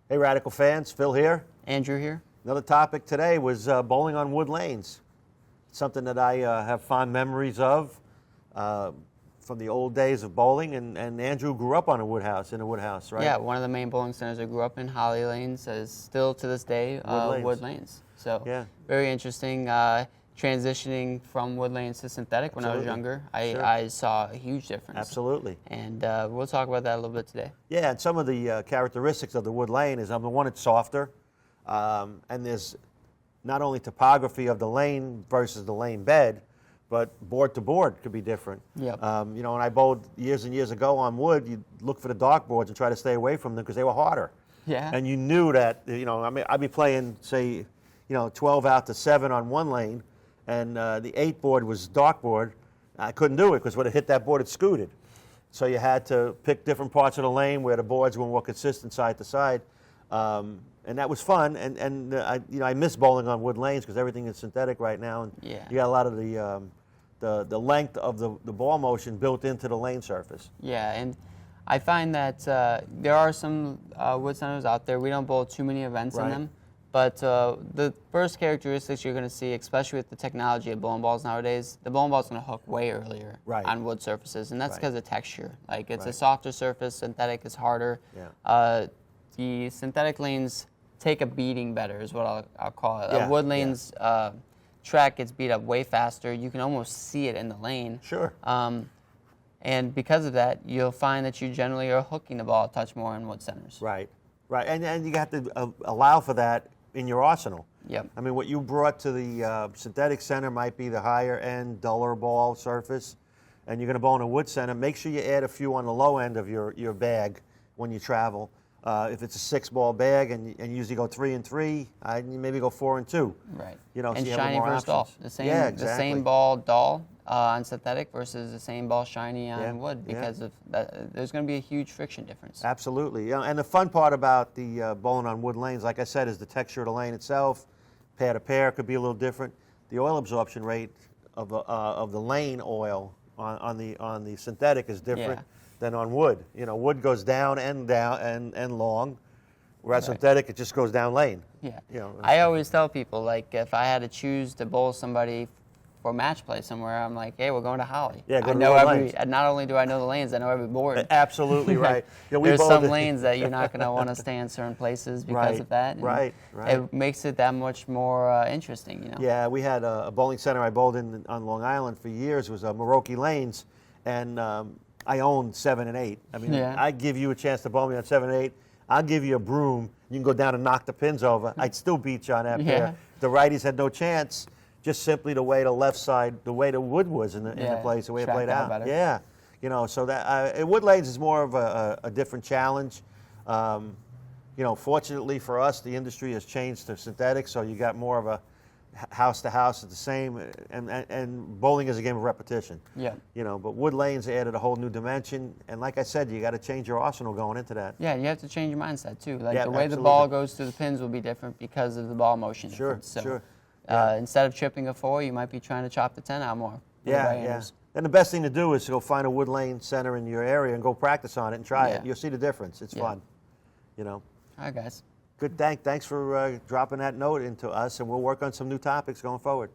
Hey, Radical fans, Phil here. Andrew here. Another topic today was bowling on wood lanes. Something that I have fond memories of from the old days of bowling. And Andrew grew up on a wood house, right? Yeah, one of the main bowling centers I grew up in, Holly Lanes, is still to this day Wood Lanes. So yeah. Very interesting. Transitioning from wood lanes to synthetic when I was younger, Sure. I saw a huge difference. Absolutely. And we'll talk about that a little bit today. Yeah, and some of the characteristics of the wood lane is, number one, it's softer, and there's not only topography of the lane versus the lane bed, but board to board could be different. Yep. When I bowled years and years ago on wood, you'd look for the dark boards and try to stay away from them because they were harder. Yeah. And you knew that, I'd be playing, say, 12 out to 7 on one lane, and the 8 board was dark board. I couldn't do it because when it hit that board, it scooted. So you had to pick different parts of the lane where the boards were more consistent side to side. And that was fun. And I miss bowling on wood lanes because everything is synthetic right now. And Yeah. you got a lot of the length of the ball motion built into the lane surface. Yeah, and I find that there are some wood centers out there. We don't bowl too many events in Right. them. But the first characteristics you're going to see, especially with the technology of bowling balls nowadays, the bowling ball's going to hook way earlier Right. on wood surfaces, and that's Right. because of texture. Like, it's a Right. softer surface, synthetic is harder. Yeah. The synthetic lanes take a beating better, is what I'll call it. Yeah, A wood lane's track gets beat up way faster. You can almost see it in the lane. Sure. And because of that, you'll find that you generally are hooking the ball a touch more in wood centers. Right. Right. And you have to allow for that in your arsenal. Yep. I mean, what you brought to the synthetic center might be the higher end, duller ball surface, and you're going to bowl in a wood center. Make sure you add a few on the low end of your bag when you travel. If it's a 6-ball bag and you usually go 3 and 3, you maybe go 4 and 2. Right. So And you have shiny more versus options. dull. The Exactly. same ball dull on synthetic versus the same ball shiny on Yeah, wood, yeah. because of that, there's going to be a huge friction difference. Absolutely. And the fun part about the bowling on wood lanes, like I said, is the texture of the lane itself. Pair to pair could be a little different. The oil absorption rate of the lane oil on the synthetic is different than on wood. Wood goes down and long, whereas Right. synthetic, it just goes down lane. Yeah. You know, I always tell people, like, if I had to choose to bowl somebody for match play somewhere, I'm like, hey, we're going to Holly. Yeah, go I to know the every. lanes. Not only do I know the lanes, I know every board. Absolutely right. Yeah, we There's bowled some it- lanes that you're not going to want to stay in certain places because Right, of that. and right. It makes it that much more interesting, Yeah, we had a bowling center I bowled in on Long Island for years. It was Maroki Lanes, and I owned 7 and 8. I mean, Yeah. I give you a chance to bowl me on 7 and 8. I'll give you a broom. You can go down and knock the pins over. I'd still beat you on that pair. The righties had no chance, just simply the way the left side, the way the wood was in the place, the way it tracked played out out. better. Yeah, so that wood lanes is more of a different challenge. Fortunately for us, the industry has changed to synthetic, so you got more of a house to house is the same, and bowling is a game of repetition. Yeah. But wood lanes added a whole new dimension, and like I said, you got to change your arsenal going into that. Yeah, you have to change your mindset too. Like, Yeah, the way the absolutely. ball goes through the pins will be different because of the ball motion Sure, difference. So, sure. instead of chipping a 4, you might be trying to chop the 10 out more. with the Yeah. right-handers. And the best thing to do is to go find a wood lane center in your area and go practice on it and try it. Yeah. You'll see the difference. It's Yeah. fun. All right, guys. Good. Thanks for dropping that note into us, and we'll work on some new topics going forward.